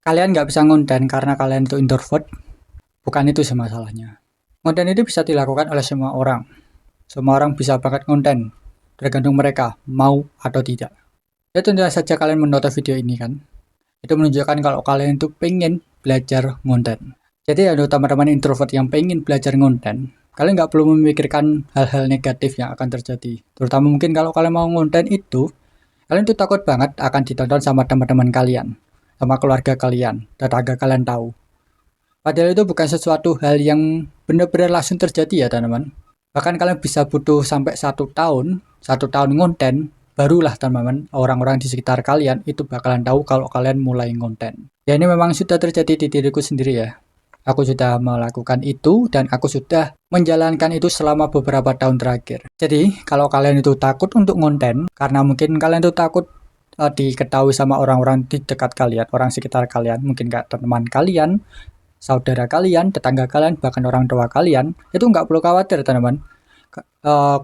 kalian nggak bisa ngonten karena kalian itu introvert, bukan itu sih masalahnya. Konten itu bisa dilakukan oleh semua orang. Semua orang bisa banget konten, tergantung mereka mau atau tidak. Ya tentu saja kalian menonton video ini kan, itu menunjukkan kalau kalian itu pengen belajar ngonten. Jadi ya untuk teman-teman introvert yang pengen belajar ngonten, kalian nggak perlu memikirkan hal-hal negatif yang akan terjadi. Terutama mungkin kalau kalian mau ngonten itu, kalian tuh takut banget akan ditonton sama teman-teman kalian, sama keluarga kalian, tetangga kalian tahu. Padahal itu bukan sesuatu hal yang benar-benar langsung terjadi ya teman-teman. Bahkan kalian bisa butuh sampai 1 tahun ngonten, barulah teman-teman orang-orang di sekitar kalian itu bakalan tahu kalau kalian mulai ngonten. Ya ini memang sudah terjadi di diriku sendiri ya. Aku sudah melakukan itu dan aku sudah menjalankan itu selama beberapa tahun terakhir. Jadi, kalau kalian itu takut untuk ngonten, karena mungkin kalian itu takut diketahui sama orang-orang di dekat kalian, orang sekitar kalian, mungkin gak teman kalian, saudara kalian, tetangga kalian, bahkan orang tua kalian, itu nggak perlu khawatir teman-teman.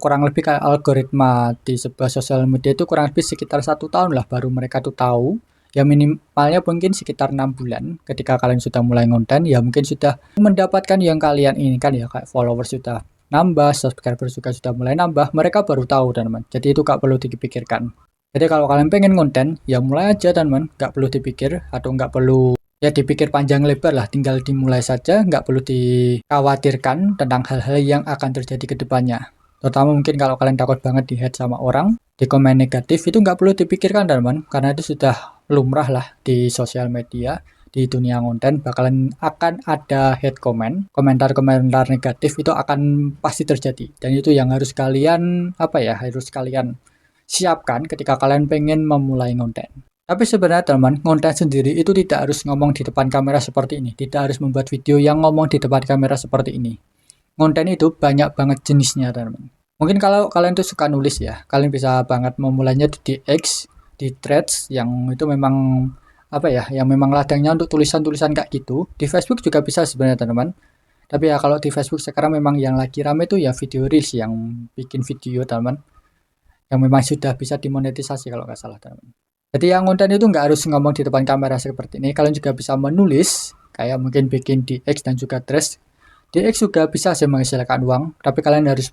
Kurang lebih kayak algoritma di sebuah sosial media itu kurang lebih sekitar 1 tahun lah baru mereka tuh tahu. Ya minimalnya mungkin sekitar 6 bulan ketika kalian sudah mulai ngonten, ya mungkin sudah mendapatkan yang kalian inginkan ya, kayak followers sudah nambah, subscriber juga sudah mulai nambah, mereka baru tahu teman-teman. Jadi itu gak perlu dipikirkan. Jadi kalau kalian pengen konten, ya mulai aja teman-teman, gak perlu dipikir atau gak perlu ya dipikir panjang lebar lah, tinggal dimulai saja, nggak perlu dikhawatirkan tentang hal-hal yang akan terjadi ke depannya. Terutama mungkin kalau kalian takut banget di-hate sama orang, di komen negatif, itu nggak perlu dipikirkan teman-teman, karena itu sudah lumrah lah di sosial media, di dunia konten, bakalan akan ada hate comment, komentar-komentar negatif itu akan pasti terjadi. Dan itu yang harus kalian, harus kalian siapkan ketika kalian pengen memulai konten. Tapi sebenarnya teman, konten sendiri itu tidak harus ngomong di depan kamera seperti ini. Tidak harus membuat video yang ngomong di depan kamera seperti ini. Konten itu banyak banget jenisnya teman. Mungkin kalau kalian tuh suka nulis ya, kalian bisa banget memulainya di X, di Threads yang itu memang yang memang ladangnya untuk tulisan-tulisan kayak gitu. Di Facebook juga bisa sebenarnya teman-teman. Tapi ya kalau di Facebook sekarang memang yang lagi rame tuh ya video reels, yang bikin video teman, yang memang sudah bisa dimonetisasi kalau nggak salah teman. Jadi yang konten itu nggak harus ngomong di depan kamera seperti ini. Kalian juga bisa menulis, kayak mungkin bikin di X dan juga Threads. Di X juga bisa sih menghasilkan uang, tapi kalian harus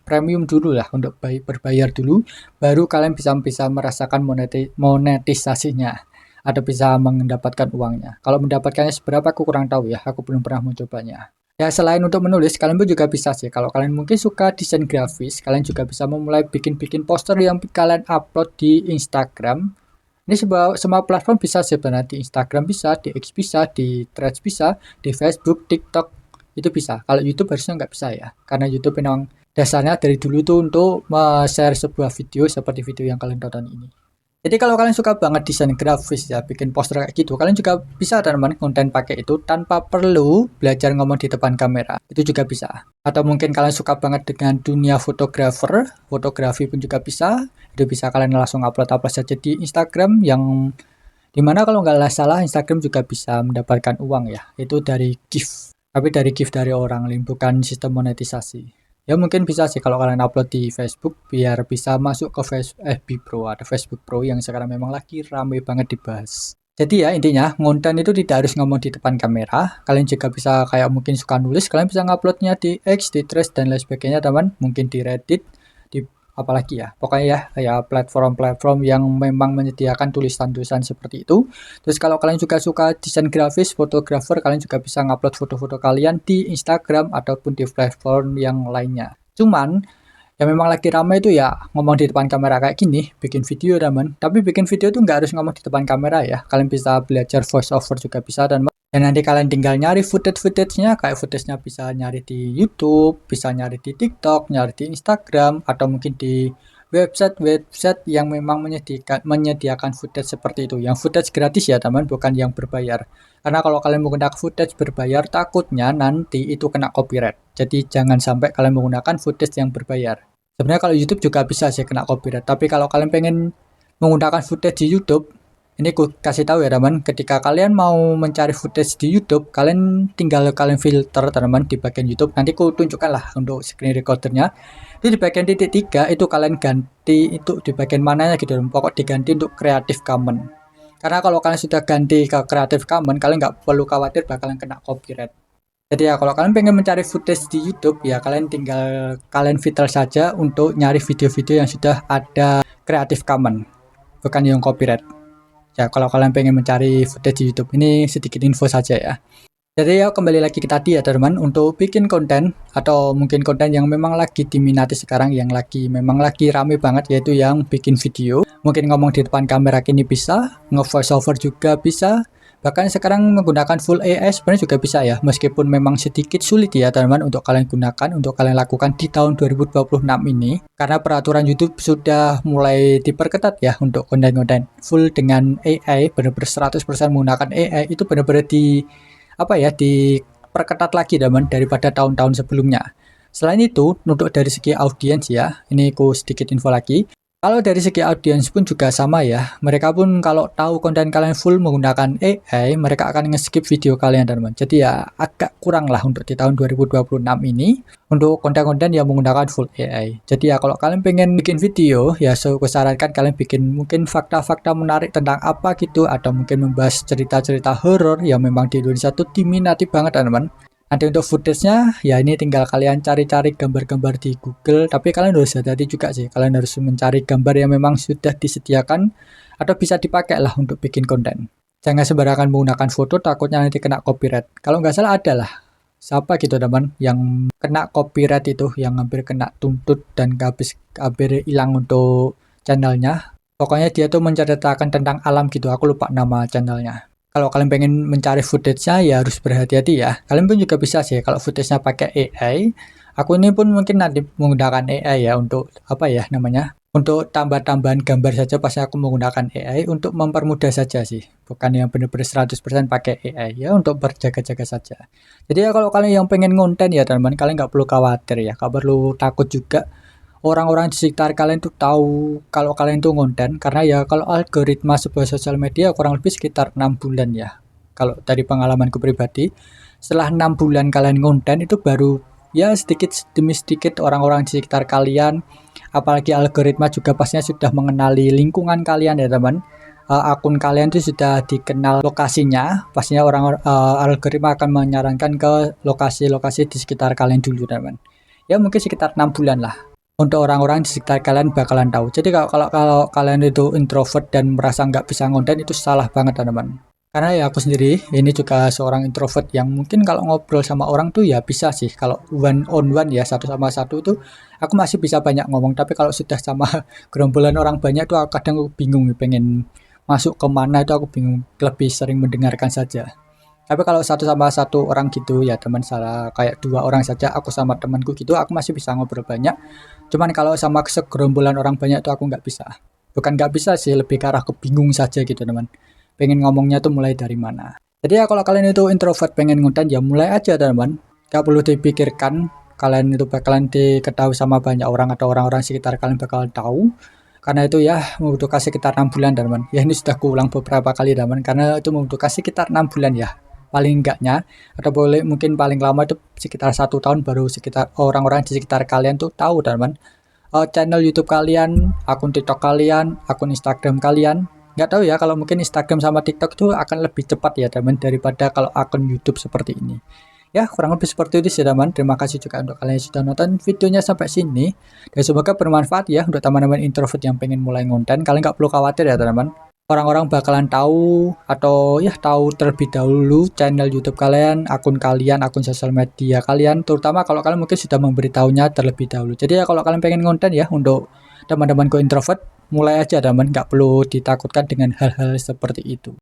premium dulu lah untuk berbayar dulu, baru kalian bisa merasakan monetisasinya atau bisa mendapatkan uangnya. Kalau mendapatkannya seberapa aku kurang tahu ya, aku belum pernah mencobanya. Ya selain untuk menulis, kalian pun juga bisa sih. Kalau kalian mungkin suka desain grafis, kalian juga bisa memulai bikin poster yang kalian upload di Instagram. Ini semua platform bisa sebenarnya, di Instagram bisa, di X bisa, di Threads bisa, di Facebook, TikTok itu bisa. Kalau YouTube harusnya nggak bisa ya, karena YouTube memang dasarnya dari dulu tuh untuk share sebuah video seperti video yang kalian tonton ini. Jadi kalau kalian suka banget desain grafis ya, bikin poster kayak gitu, kalian juga bisa teman-teman konten pakai itu tanpa perlu belajar ngomong di depan kamera. Itu juga bisa. Atau mungkin kalian suka banget dengan dunia fotografer, fotografi pun juga bisa. Itu bisa kalian langsung upload saja di Instagram, yang dimana kalau nggak salah Instagram juga bisa mendapatkan uang ya. Itu dari gift. Tapi dari gift dari orang lain, bukan sistem monetisasi. Ya mungkin bisa sih kalau kalian upload di Facebook biar bisa masuk ke FB Pro atau Facebook Pro yang sekarang memang lagi ramai banget dibahas. Jadi ya intinya konten itu tidak harus ngomong di depan kamera. Kalian juga bisa kayak mungkin suka nulis, kalian bisa nguploadnya di X, di Threads dan lain sebagainya teman. Mungkin di Reddit, di apalagi ya. Pokoknya ya kayak platform-platform yang memang menyediakan tulisan-tulisan seperti itu. Terus kalau kalian juga suka desain grafis, fotografer, kalian juga bisa ngupload foto-foto kalian di Instagram ataupun di platform yang lainnya. Cuman yang memang lagi ramai itu ya ngomong di depan kamera kayak gini, bikin video teman. Tapi bikin video tuh nggak harus ngomong di depan kamera ya. Kalian bisa belajar voice over juga bisa teman. Dan nanti kalian tinggal nyari footage-nya, kayak footage-nya bisa nyari di YouTube, bisa nyari di TikTok, nyari di Instagram, atau mungkin di website yang memang menyediakan footage seperti itu. Yang footage gratis ya teman, bukan yang berbayar. Karena kalau kalian menggunakan footage berbayar, takutnya nanti itu kena copyright. Jadi jangan sampai kalian menggunakan footage yang berbayar. Sebenarnya kalau YouTube juga bisa sih kena copyright, tapi kalau kalian pengen menggunakan footage di YouTube, ini aku kasih tahu ya teman, ketika kalian mau mencari footage di YouTube, kalian tinggal filter teman di bagian YouTube. Nanti aku tunjukkan lah untuk screen recordernya. Jadi di bagian titik 3 itu kalian ganti itu di bagian mananya gitu, pokok diganti untuk Creative Commons. Karena kalau kalian sudah ganti ke Creative Commons, kalian nggak perlu khawatir bakalan kena copyright. Jadi ya kalau kalian pengen mencari footage di YouTube ya kalian tinggal filter saja untuk nyari video-video yang sudah ada Creative Commons, bukan yang copyright. Ya kalau kalian pengen mencari footage di YouTube, ini sedikit info saja ya. Jadi ya kembali lagi ke tadi ya teman-teman, untuk bikin konten atau mungkin konten yang memang lagi diminati sekarang, yang memang lagi rame banget, yaitu yang bikin video. Mungkin ngomong di depan kamera kini bisa, nge-voice over juga bisa, bahkan sekarang menggunakan full AI sebenarnya juga bisa ya, meskipun memang sedikit sulit ya teman-teman untuk kalian gunakan, untuk kalian lakukan di tahun 2026 ini, karena peraturan YouTube sudah mulai diperketat ya untuk konten-konten full dengan AI, benar-benar 100% menggunakan AI, itu benar-benar diperketat lagi teman daripada tahun-tahun sebelumnya. Selain itu, untuk dari segi audiens ya, ini aku sedikit info lagi. Kalau dari segi audiens pun juga sama ya. Mereka pun kalau tahu konten kalian full menggunakan AI, mereka akan nge-skip video kalian teman. Jadi ya agak kurang lah untuk di tahun 2026 ini untuk konten-konten yang menggunakan full AI. Jadi ya kalau kalian pengen bikin video, ya aku sarankan kalian bikin mungkin fakta-fakta menarik tentang apa gitu, atau mungkin membahas cerita-cerita horor yang memang di Indonesia tuh diminati banget teman. Nanti untuk footage-nya, ya ini tinggal kalian cari-cari gambar-gambar di Google, tapi kalian harus hati-hati juga sih, kalian harus mencari gambar yang memang sudah disediakan atau bisa dipakai lah untuk bikin konten. Jangan sembarangan menggunakan foto, takutnya nanti kena copyright. Kalau nggak salah ada lah, siapa gitu teman, yang kena copyright itu, yang hampir kena tuntut dan hampir hilang untuk channelnya. Pokoknya dia tuh menceritakan tentang alam gitu, aku lupa nama channelnya. Kalau kalian pengen mencari footage-nya ya harus berhati-hati ya. Kalian pun juga bisa sih kalau footage-nya pakai AI. Aku ini pun mungkin nanti menggunakan AI ya untuk untuk tambah-tambahan gambar saja pas aku menggunakan AI untuk mempermudah saja sih. Bukan yang benar-benar 100% pakai AI ya, untuk berjaga-jaga saja. Jadi ya kalau kalian yang pengen konten ya teman-teman, kalian nggak perlu khawatir ya. Nggak perlu takut juga orang-orang di sekitar kalian tuh tahu kalau kalian tuh konten, karena ya kalau algoritma sebuah sosial media kurang lebih sekitar 6 bulan ya. Kalau dari pengalamanku pribadi, setelah 6 bulan kalian konten itu baru ya sedikit demi sedikit orang-orang di sekitar kalian, apalagi algoritma juga pastinya sudah mengenali lingkungan kalian ya teman. Akun kalian tuh sudah dikenal lokasinya, pastinya algoritma akan menyarankan ke lokasi-lokasi di sekitar kalian dulu teman. Ya mungkin sekitar 6 bulan lah. Untuk orang-orang di sekitar kalian bakalan tahu. Jadi kalau kalian itu introvert dan merasa nggak bisa ngonten, itu salah banget teman-teman. Karena ya aku sendiri ini juga seorang introvert yang mungkin kalau ngobrol sama orang tuh ya bisa sih. Kalau one on one ya, satu sama satu tuh aku masih bisa banyak ngomong. Tapi kalau sudah sama gerombolan orang banyak tuh kadang aku bingung pengen masuk kemana, itu aku bingung. Lebih sering mendengarkan saja. Tapi kalau satu sama satu orang gitu ya teman, salah kayak 2 orang saja, aku sama temanku gitu, aku masih bisa ngobrol banyak. Cuman kalau sama segerombolan orang banyak tuh aku nggak bisa. Bukan nggak bisa sih, lebih ke arah kebingung saja gitu teman. Pengen ngomongnya tuh mulai dari mana. Jadi ya kalau kalian itu introvert pengen ngonten ya mulai aja teman. Gak perlu dipikirkan kalian itu bakalan diketahui sama banyak orang atau orang-orang sekitar kalian bakalan tahu. Karena itu ya membutuhkan sekitar 6 bulan teman. Ya ini sudah kuulang beberapa kali teman, karena itu membutuhkan sekitar 6 bulan ya. Paling enggaknya, atau boleh mungkin paling lama itu sekitar 1 tahun baru sekitar orang-orang di sekitar kalian tuh tahu teman. Channel YouTube kalian, akun TikTok kalian, akun Instagram kalian. Nggak tahu ya, kalau mungkin Instagram sama TikTok itu akan lebih cepat ya teman daripada kalau akun YouTube seperti ini. Ya kurang lebih seperti itu sih teman. Terima kasih juga untuk kalian yang sudah nonton videonya sampai sini, dan semoga bermanfaat ya untuk teman-teman introvert yang pengen mulai ngonten. Kalian nggak perlu khawatir ya teman-teman. Orang-orang bakalan tahu atau ya tahu terlebih dahulu channel YouTube kalian, akun kalian, akun sosial media kalian, terutama kalau kalian mungkin sudah memberitahunya terlebih dahulu. Jadi ya kalau kalian pengen konten ya untuk teman-temanku introvert, mulai aja teman, nggak perlu ditakutkan dengan hal-hal seperti itu.